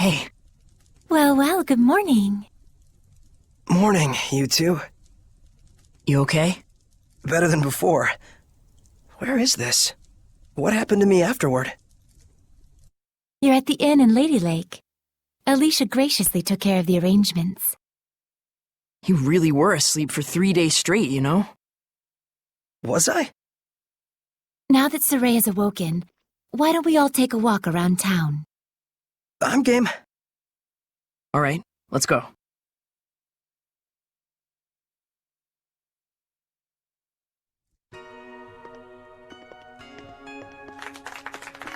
Hey. Well, good morning. Morning, you two. You okay? Better than before. Where is this? What happened to me afterward? You're at the inn in Lady Lake. Alicia graciously took care of the arrangements. You really were asleep for 3 days straight, you know? Was I? Now that Saray is awoken, why don't we all take a walk around town? I'm game. All right, let's go.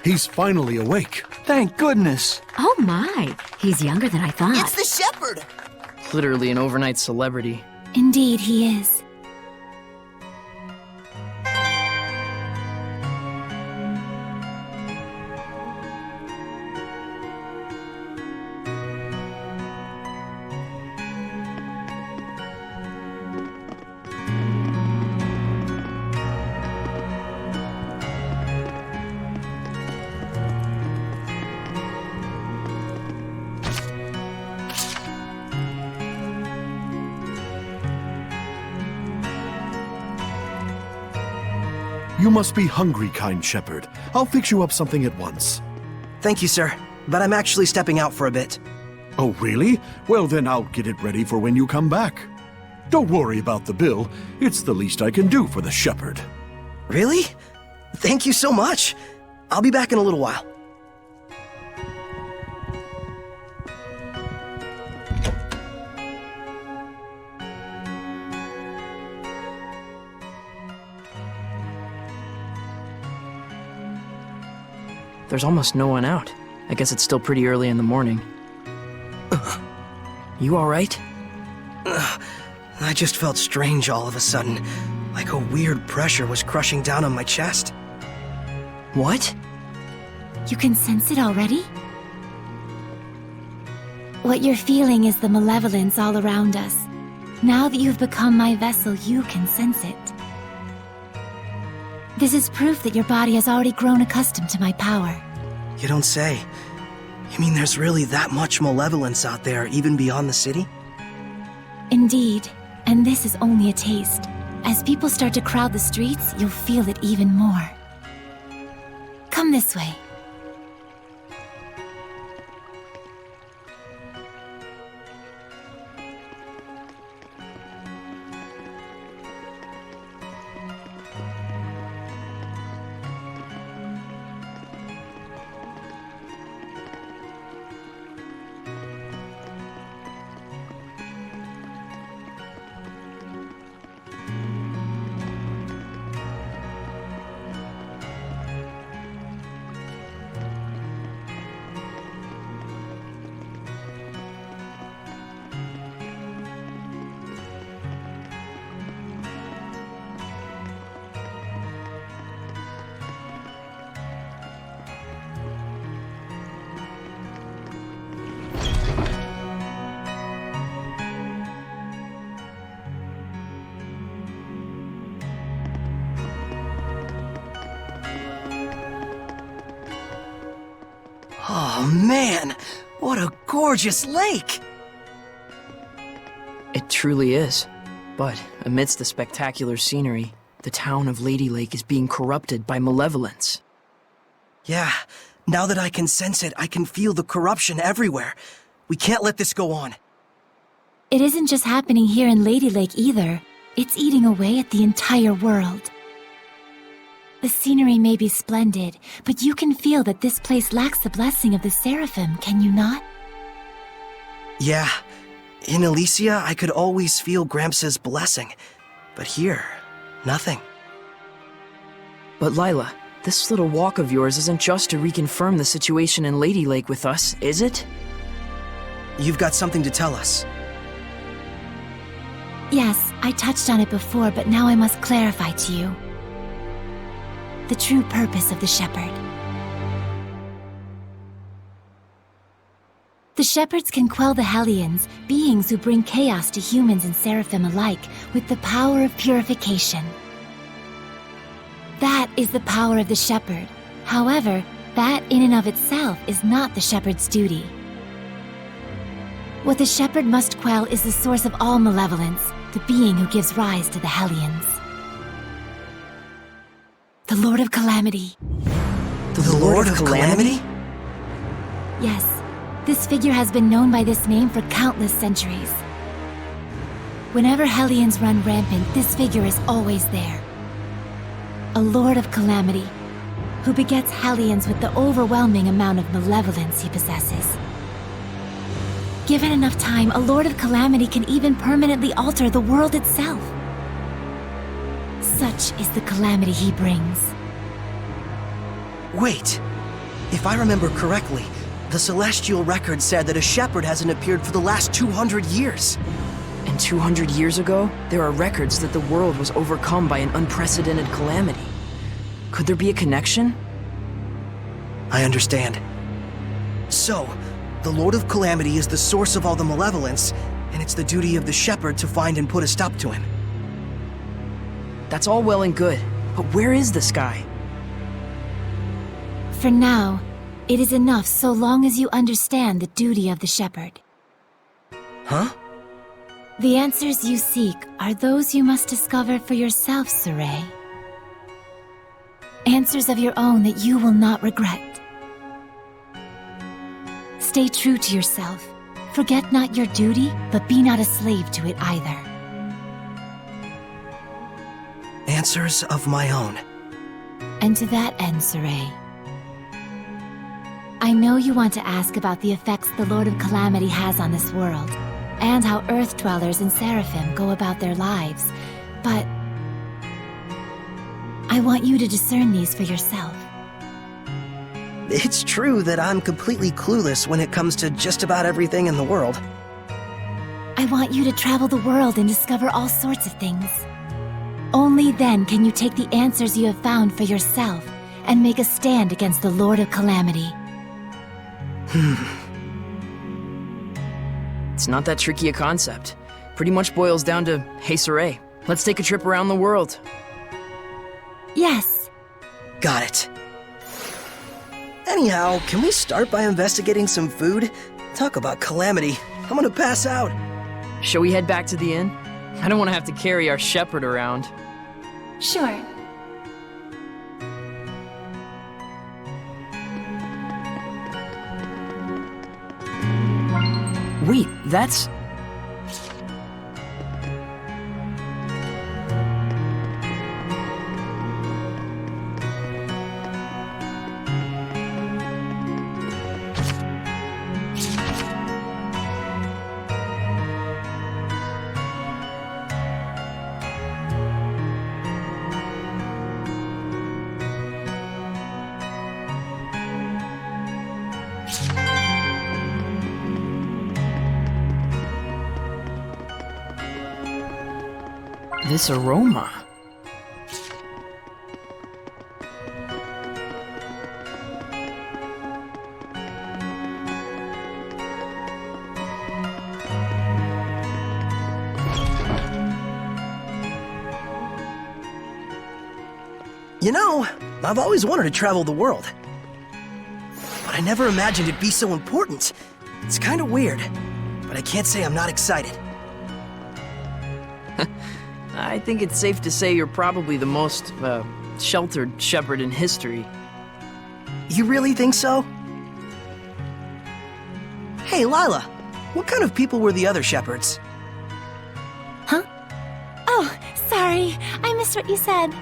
He's finally awake. Thank goodness. Oh my, he's younger than I thought. It's the shepherd! Literally an overnight celebrity. Indeed, he is. You must be hungry, kind shepherd. I'll fix you up something at once. Thank you, sir. But I'm actually stepping out for a bit. Oh, really? Well, then I'll get it ready for when you come back. Don't worry about the bill. It's the least I can do for the shepherd. Really? Thank you so much. I'll be back in a little while. There's almost no one out. I guess it's still pretty early in the morning. You alright? I just felt strange all of a sudden, like a weird pressure was crushing down on my chest. What? You can sense it already? What you're feeling is the malevolence all around us. Now that you've become my vessel, you can sense it. This is proof that your body has already grown accustomed to my power. You don't say. You mean there's really that much malevolence out there, even beyond the city? Indeed, and this is only a taste. As people start to crowd the streets, you'll feel it even more. Come this way. Oh man, what a gorgeous lake! It truly is. But amidst the spectacular scenery, the town of Lady Lake is being corrupted by malevolence. Yeah, now that I can sense it, I can feel the corruption everywhere. We can't let this go on. It isn't just happening here in Lady Lake either. It's eating away at the entire world. The scenery may be splendid, but you can feel that this place lacks the blessing of the Seraphim, can you not? Yeah, in Elysia, I could always feel Gramps' blessing. But here, nothing. But Lila, this little walk of yours isn't just to reconfirm the situation in Lady Lake with us, is it? You've got something to tell us. Yes, I touched on it before, but now I must clarify to you the true purpose of the shepherd. The shepherds can quell the Hellions, beings who bring chaos to humans and Seraphim alike, with the power of purification. That is the power of the shepherd. However, that in and of itself is not the shepherd's duty. What the shepherd must quell is the source of all malevolence, the being who gives rise to the Hellions. The Lord of Calamity. The Lord of Calamity? Yes, this figure has been known by this name for countless centuries. Whenever Hellions run rampant, this figure is always there. A Lord of Calamity, who begets Hellions with the overwhelming amount of malevolence he possesses. Given enough time, a Lord of Calamity can even permanently alter the world itself. Such is the calamity he brings. Wait. If I remember correctly, the Celestial Record said that a shepherd hasn't appeared for the last 200 years. And 200 years ago, there are records that the world was overcome by an unprecedented calamity. Could there be a connection? I understand. So, the Lord of Calamity is the source of all the malevolence, and it's the duty of the shepherd to find and put a stop to him. That's all well and good, but where is this guy? For now, it is enough so long as you understand the duty of the shepherd. Huh? The answers you seek are those you must discover for yourself, Saray. Answers of your own that you will not regret. Stay true to yourself. Forget not your duty, but be not a slave to it either. Answers of my own. And to that end, Saray, I know you want to ask about the effects the Lord of Calamity has on this world, and how Earth Dwellers and Seraphim go about their lives, but I want you to discern these for yourself. It's true that I'm completely clueless when it comes to just about everything in the world. I want you to travel the world and discover all sorts of things. Only then can you take the answers you have found for yourself and make a stand against the Lord of Calamity. It's not that tricky a concept. Pretty much boils down to, hey Saray, let's take a trip around the world. Yes. Got it. Anyhow, can we start by investigating some food? Talk about calamity. I'm gonna pass out. Shall we head back to the inn? I don't want to have to carry our shepherd around. Sure. Wait, that's... this aroma. You know, I've always wanted to travel the world. But I never imagined it'd be so important. It's kind of weird, but I can't say I'm not excited. I think it's safe to say you're probably the most, sheltered shepherd in history. You really think so? Hey, Lila, what kind of people were the other shepherds? Huh? Oh, sorry. I missed what you said.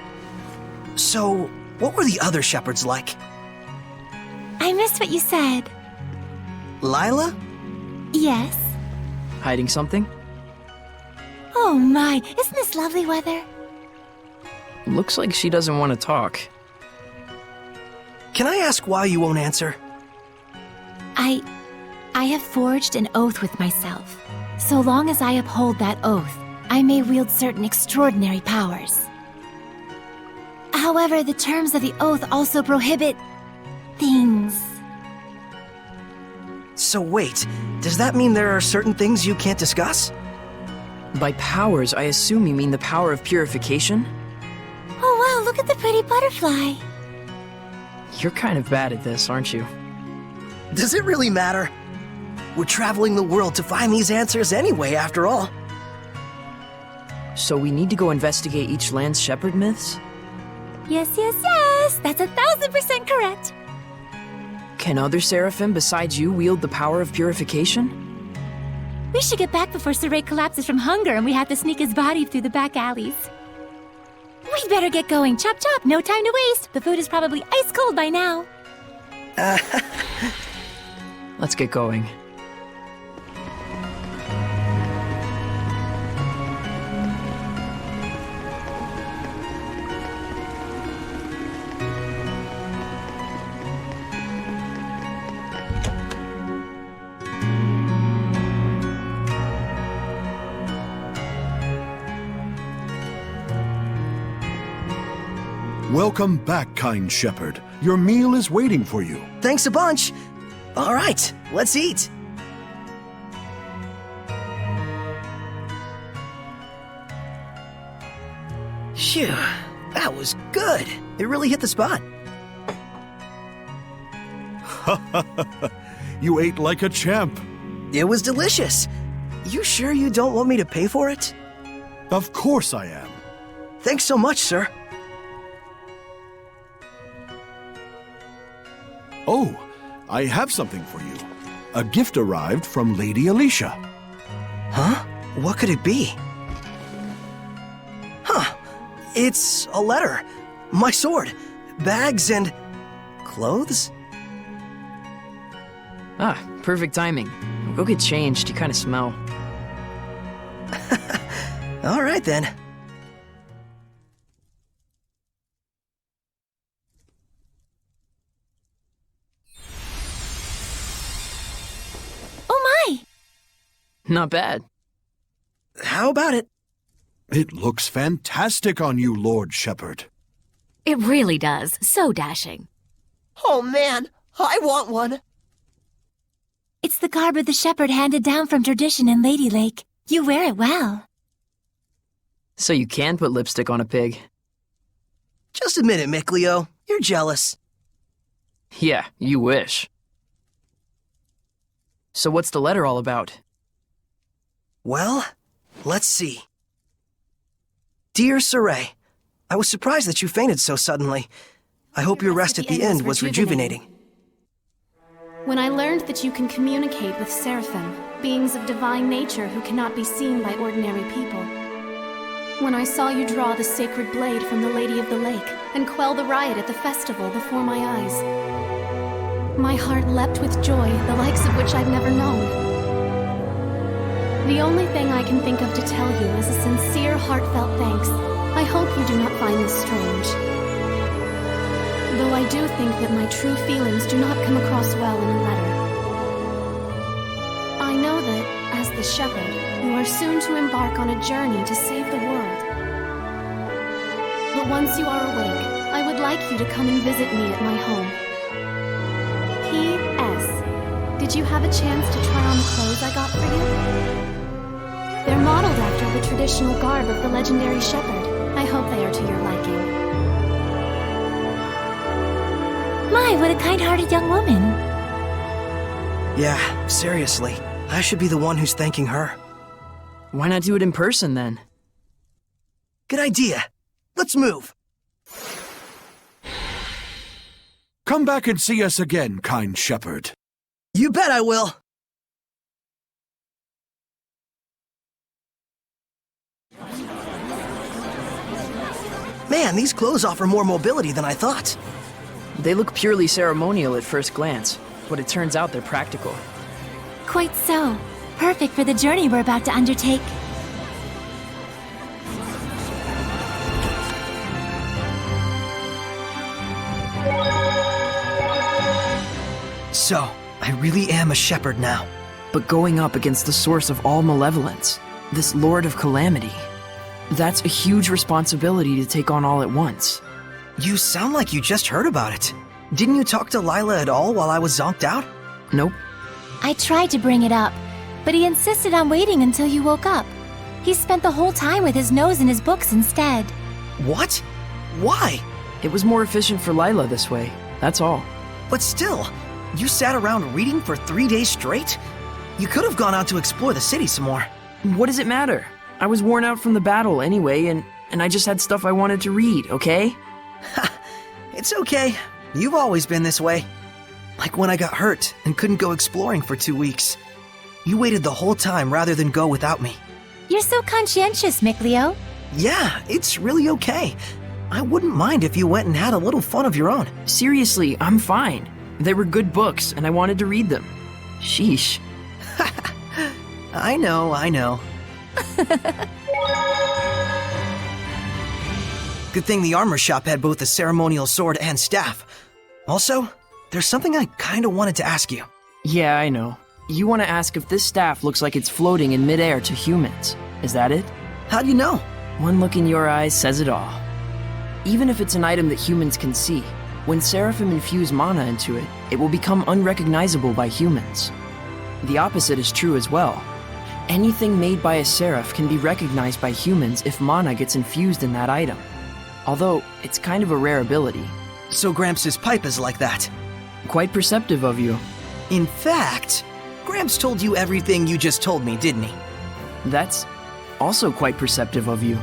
So, what were the other shepherds like? I missed what you said. Lila? Yes. Hiding something? Oh my, isn't this lovely weather? Looks like she doesn't want to talk. Can I ask why you won't answer? I have forged an oath with myself. So long as I uphold that oath, I may wield certain extraordinary powers. However, the terms of the oath also prohibit things. So wait, does that mean there are certain things you can't discuss? By powers, I assume you mean the power of purification? Oh wow, look at the pretty butterfly. You're kind of bad at this, aren't you? Does it really matter? We're traveling the world to find these answers anyway, after all. So we need to go investigate each land's shepherd myths? Yes, yes, yes! That's 1000% correct! Can other seraphim besides you wield the power of purification? We should get back before Saray collapses from hunger and we have to sneak his body through the back alleys. We'd better get going. Chop chop, no time to waste. The food is probably ice cold by now. Let's get going. Welcome back, kind shepherd. Your meal is waiting for you. Thanks a bunch. All right, let's eat. Phew, that was good. It really hit the spot. You ate like a champ. It was delicious. You sure you don't want me to pay for it? Of course I am. Thanks so much, sir. Oh, I have something for you. A gift arrived from Lady Alicia. Huh? What could it be? Huh. It's a letter, my sword, bags, and clothes? Ah, perfect timing. Go get changed, you kind of smell. All right, then. Oh my! Not bad. How about it? It looks fantastic on you, Lord Shepherd. It really does. So dashing. Oh, man. I want one. It's the garb of the shepherd handed down from tradition in Lady Lake. You wear it well. So you can put lipstick on a pig. Just admit it, Mikleo. You're jealous. Yeah, you wish. So what's the letter all about? Well, let's see. Dear Saray, I was surprised that you fainted so suddenly. I hope your rest at the end was rejuvenating. When I learned that you can communicate with seraphim, beings of divine nature who cannot be seen by ordinary people. When I saw you draw the sacred blade from the Lady of the Lake and quell the riot at the festival before my eyes, my heart leapt with joy, the likes of which I've never known. The only thing I can think of to tell you is a sincere, heartfelt thanks. I hope you do not find this strange. Though I do think that my true feelings do not come across well in a letter. I know that, as the shepherd, you are soon to embark on a journey to save the world. But once you are awake, I would like you to come and visit me at my home. P.S. Did you have a chance to try on the clothes I got for you? They're modeled after the traditional garb of the legendary shepherd. I hope they are to your liking. My, what a kind-hearted young woman. Yeah, seriously. I should be the one who's thanking her. Why not do it in person then? Good idea. Let's move. Come back and see us again, kind shepherd. You bet I will. Man, these clothes offer more mobility than I thought. They look purely ceremonial at first glance, but it turns out they're practical. Quite so. Perfect for the journey we're about to undertake. So, I really am a shepherd now. But going up against the source of all malevolence, this Lord of Calamity, that's a huge responsibility to take on all at once. You sound like you just heard about it. Didn't you talk to Lila at all while I was zonked out? Nope. I tried to bring it up, but he insisted on waiting until you woke up. He spent the whole time with his nose in his books instead. What? Why? It was more efficient for Lila this way, that's all. But still, you sat around reading for 3 days straight? You could have gone out to explore the city some more. What does it matter? I was worn out from the battle anyway, and I just had stuff I wanted to read, okay? It's okay. You've always been this way. Like when I got hurt and couldn't go exploring for 2 weeks. You waited the whole time rather than go without me. You're so conscientious, Miclio. Yeah, it's really okay. I wouldn't mind if you went and had a little fun of your own. Seriously, I'm fine. They were good books, and I wanted to read them. Sheesh. I know. Good thing the armor shop had both a ceremonial sword and staff. Also, there's something I kinda wanted to ask you. Yeah, I know. You want to ask if this staff looks like it's floating in midair to humans. Is that it? How do you know? One look in your eyes says it all. Even if it's an item that humans can see, when Seraphim infuse mana into it, it will become unrecognizable by humans. The opposite is true as well. Anything made by a Seraph can be recognized by humans if mana gets infused in that item. Although, it's kind of a rare ability. So Gramps' pipe is like that. Quite perceptive of you. In fact, Gramps told you everything you just told me, didn't he? That's also quite perceptive of you.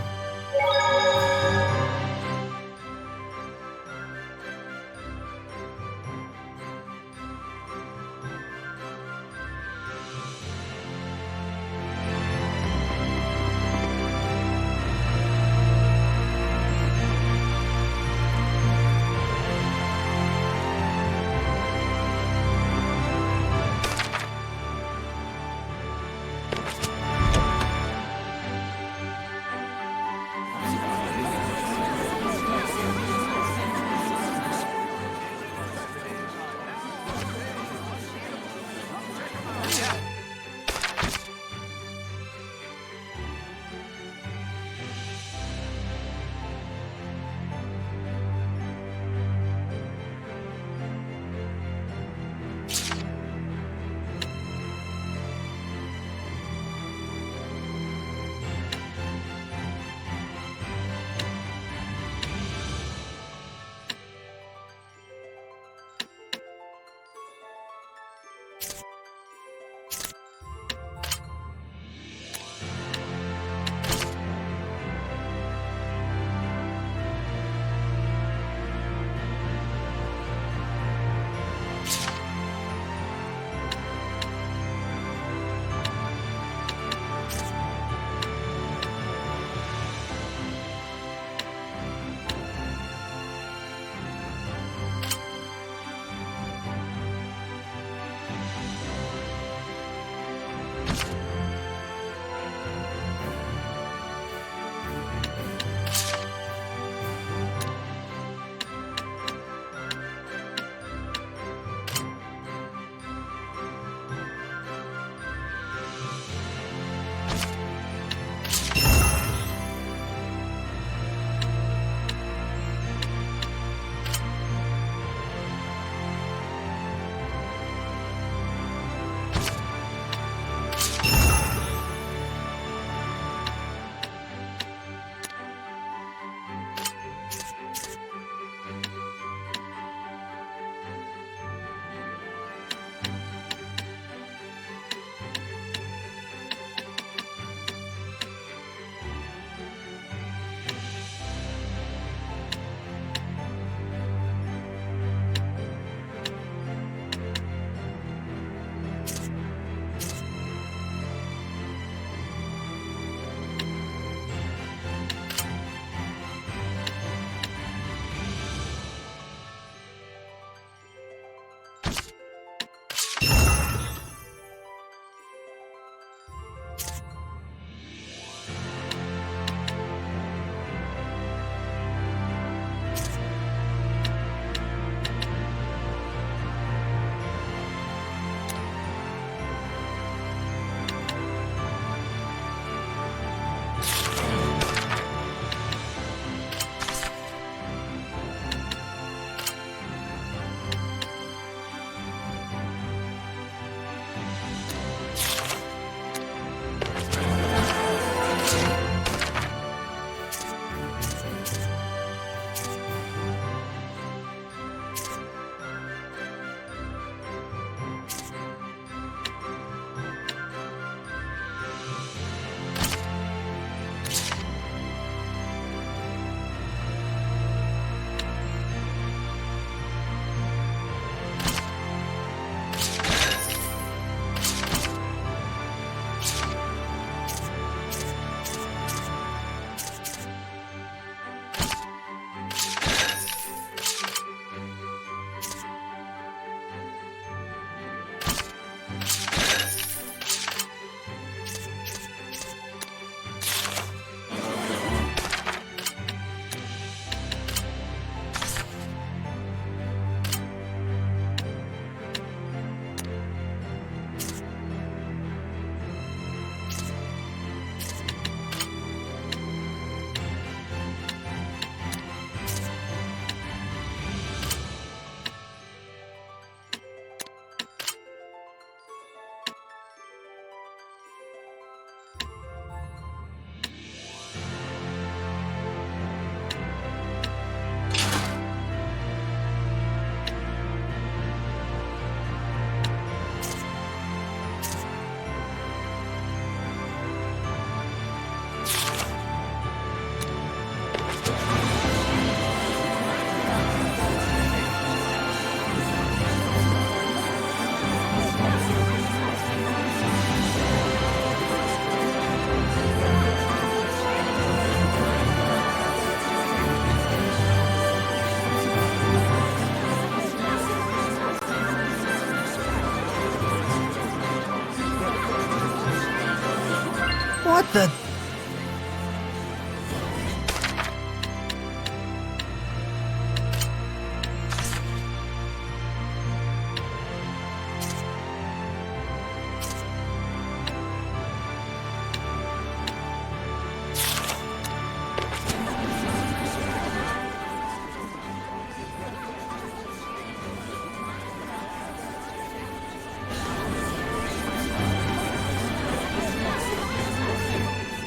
The...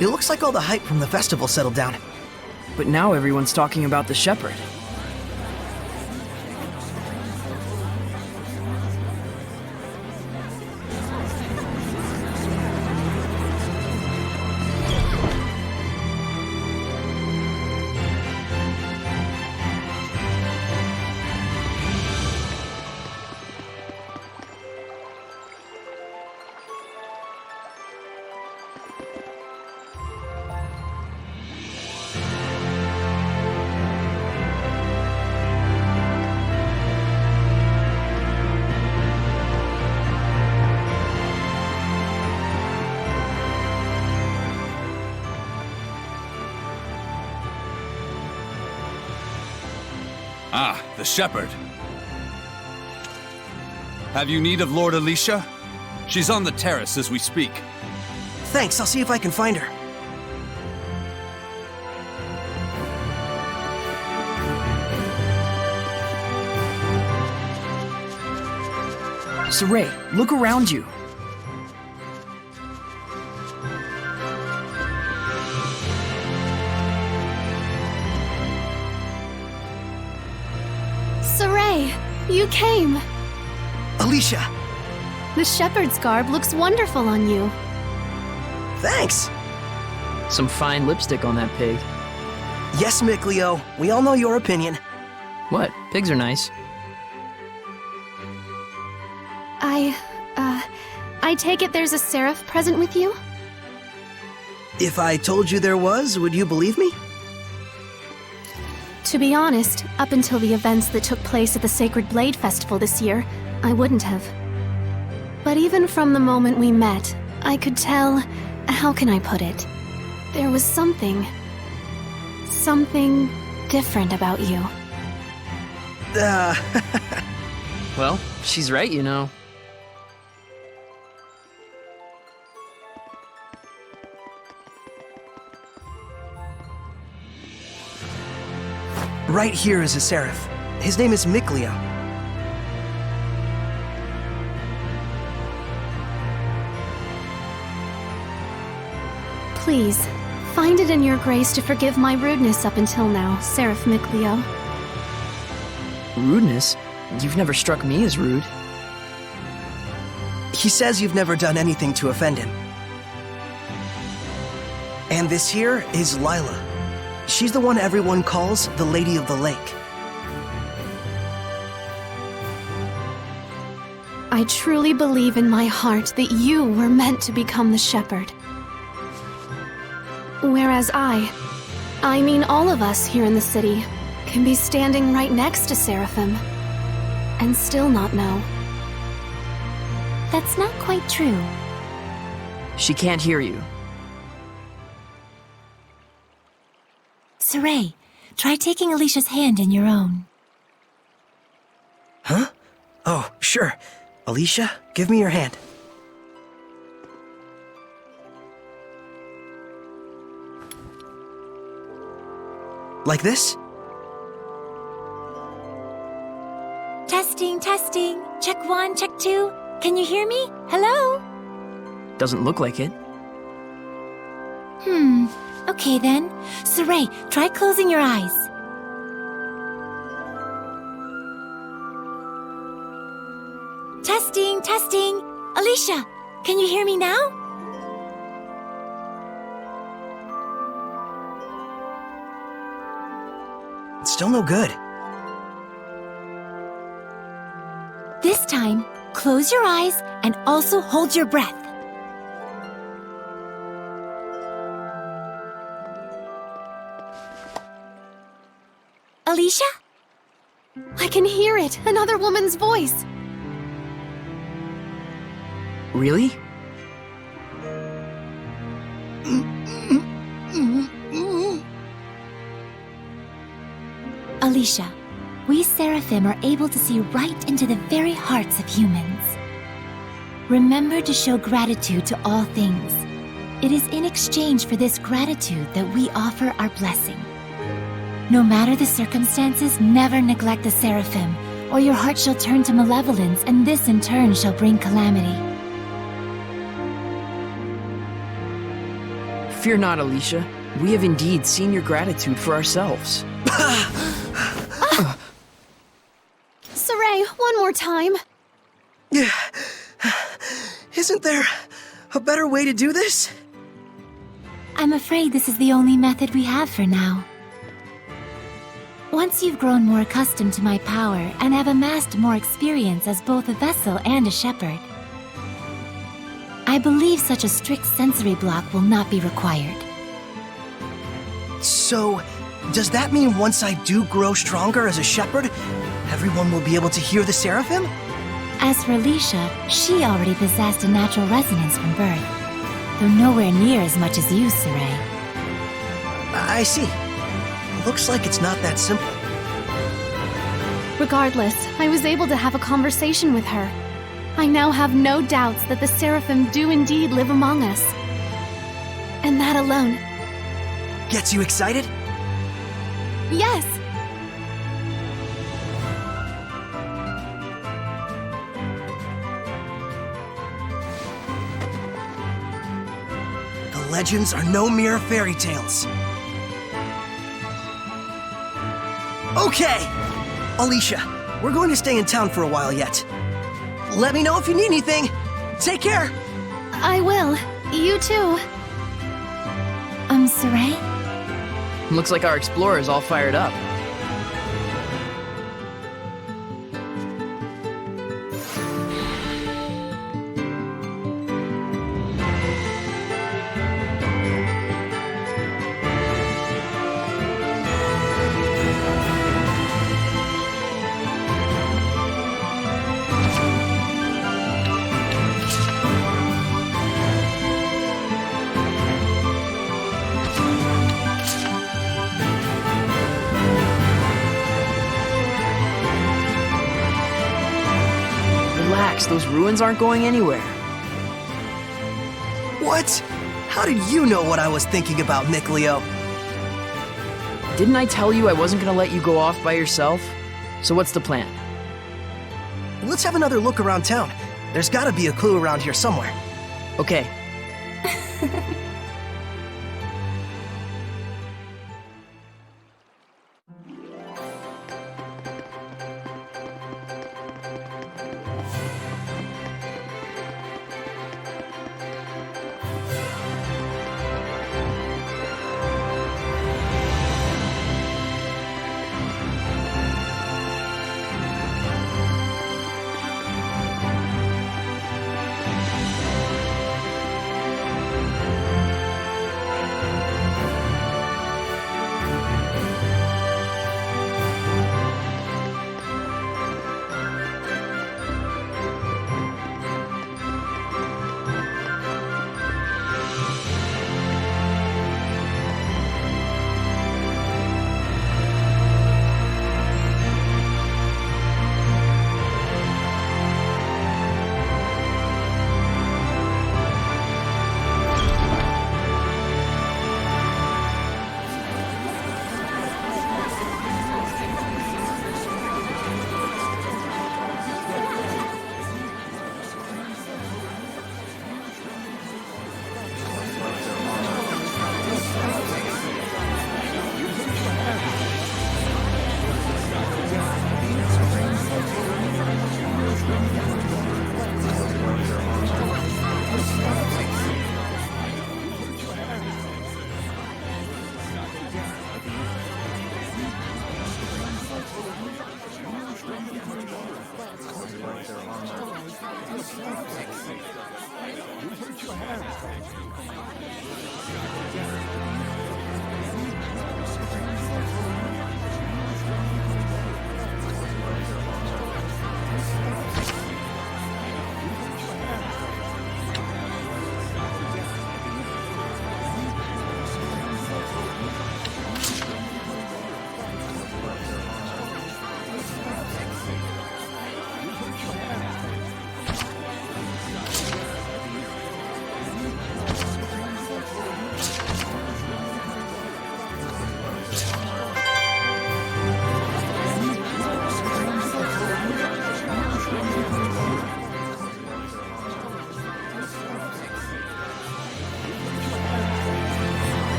It looks like all the hype from the festival settled down. But now everyone's talking about the shepherd. Ah, the shepherd. Have you need of Lord Alicia? She's on the terrace as we speak. Thanks, I'll see if I can find her. Saray, look around you. Saray, you came! Alicia! The shepherd's garb looks wonderful on you. Thanks! Some fine lipstick on that pig. Yes, Mickleo, we all know your opinion. What? Pigs are nice. I take it there's a seraph present with you? If I told you there was, would you believe me? To be honest, up until the events that took place at the Sacred Blade Festival this year, I wouldn't have. But even from the moment we met, I could tell... how can I put it? There was something different about you. Well, she's right, you know. Right here is a seraph. His name is Mickleo. Please, find it in your grace to forgive my rudeness up until now, Seraph Mickleo. Rudeness? You've never struck me as rude. He says you've never done anything to offend him. And this here is Lila. She's the one everyone calls the Lady of the Lake. I truly believe in my heart that you were meant to become the shepherd. Whereas I mean all of us here in the city, can be standing right next to Seraphim and still not know. That's not quite true. She can't hear you. Saray, try taking Alicia's hand in your own. Huh? Oh, sure. Alicia, give me your hand. Like this? Testing, testing. Check 1, check 2. Can you hear me? Hello? Doesn't look like it. Okay then. Saray, try closing your eyes. Testing, testing. Alicia, can you hear me now? It's still no good. This time, close your eyes and also hold your breath. Alicia? I can hear it, another woman's voice. Really? Alicia, we Seraphim are able to see right into the very hearts of humans. Remember to show gratitude to all things. It is in exchange for this gratitude that we offer our blessing. No matter the circumstances, never neglect the Seraphim, or your heart shall turn to malevolence, and this in turn shall bring calamity. Fear not, Alicia. We have indeed seen your gratitude for ourselves. Saray, one more time. Yeah. Isn't there a better way to do this? I'm afraid this is the only method we have for now. Once you've grown more accustomed to my power and have amassed more experience as both a vessel and a shepherd, I believe such a strict sensory block will not be required. So, does that mean once I do grow stronger as a shepherd, everyone will be able to hear the Seraphim? As for Alicia, she already possessed a natural resonance from birth, though nowhere near as much as you, Saray. I see. Looks like it's not that simple. Regardless, I was able to have a conversation with her. I now have no doubts that the Seraphim do indeed live among us. And that alone. Gets you excited? Yes! The legends are no mere fairy tales. Okay! Alicia, we're going to stay in town for a while yet. Let me know if you need anything. Take care! I will. You too. Saray? Looks like our explorer is all fired up. Relax, those ruins aren't going anywhere. What? How did you know what I was thinking about, Mikleo? Didn't I tell you I wasn't gonna let you go off by yourself? So what's the plan? Let's have another look around town. There's gotta be a clue around here somewhere. Okay.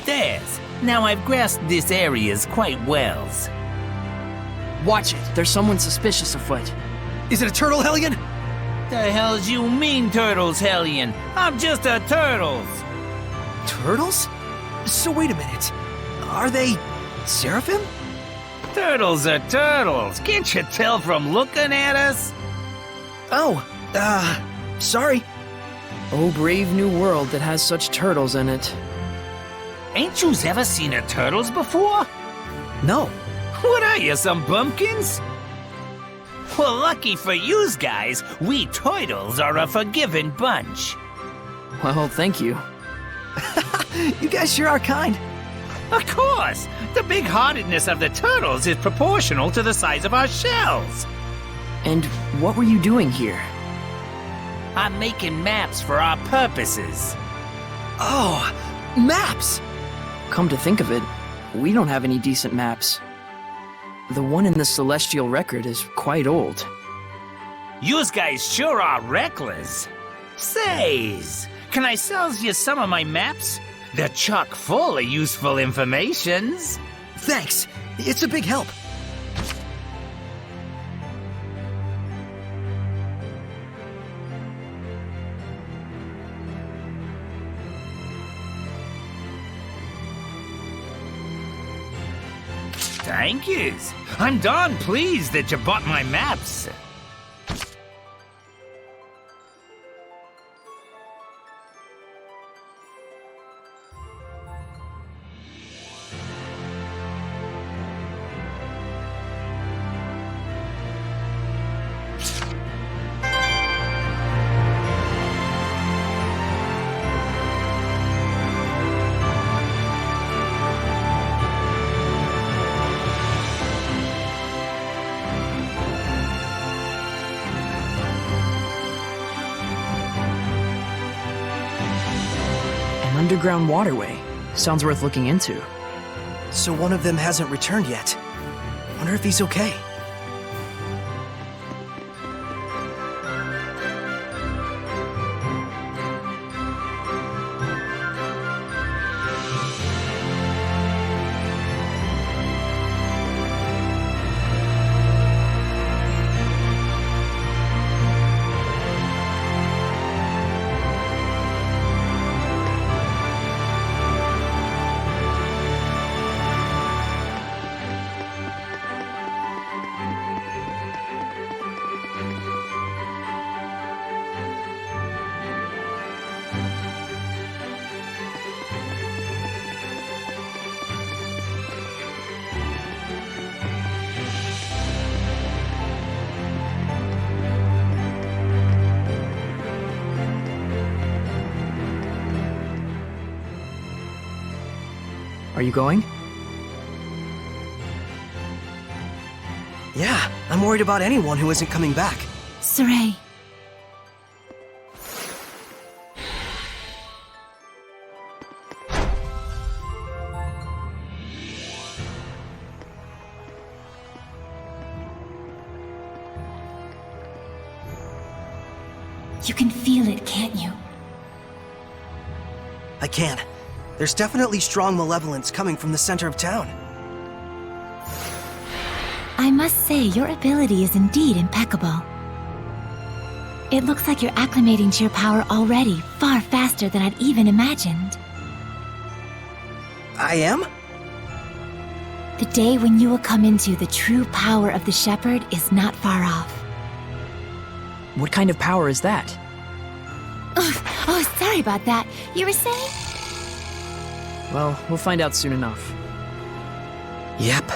There's. Now I've grasped this areas quite well. Watch it. There's someone suspicious afoot. Is it a turtle, Hellion? The hell's you mean, Turtles, Hellion? I'm just a Turtles. Turtles? So wait a minute. Are they Seraphim? Turtles are turtles. Can't you tell from looking at us? Oh, sorry. Oh, brave new world that has such turtles in it. Ain't yous ever seen a turtles before? No. What are you, some bumpkins? Well, lucky for yous guys, we turtles are a forgiving bunch. Well, thank you. You guys sure are kind. Of course! The big-heartedness of the turtles is proportional to the size of our shells. And what were you doing here? I'm making maps for our purposes. Oh, maps! Come to think of it, we don't have any decent maps. The one in the Celestial Record is quite old. Yous guys sure are reckless. Says, can I sell you some of my maps? They're chock full of useful informations. Thanks. It's a big help. Thank yous. I'm darn pleased that you bought my maps. Underground waterway. Sounds worth looking into. So one of them hasn't returned yet. Wonder if he's okay. Are you going? Yeah, I'm worried about anyone who isn't coming back. Saray. You can feel it, can't you? I can. There's definitely strong malevolence coming from the center of town. I must say, your ability is indeed impeccable. It looks like you're acclimating to your power already, far faster than I'd even imagined. I am? The day when you will come into the true power of the Shepherd is not far off. What kind of power is that? Oh, sorry about that. You were saying? Well, we'll find out soon enough. Yep.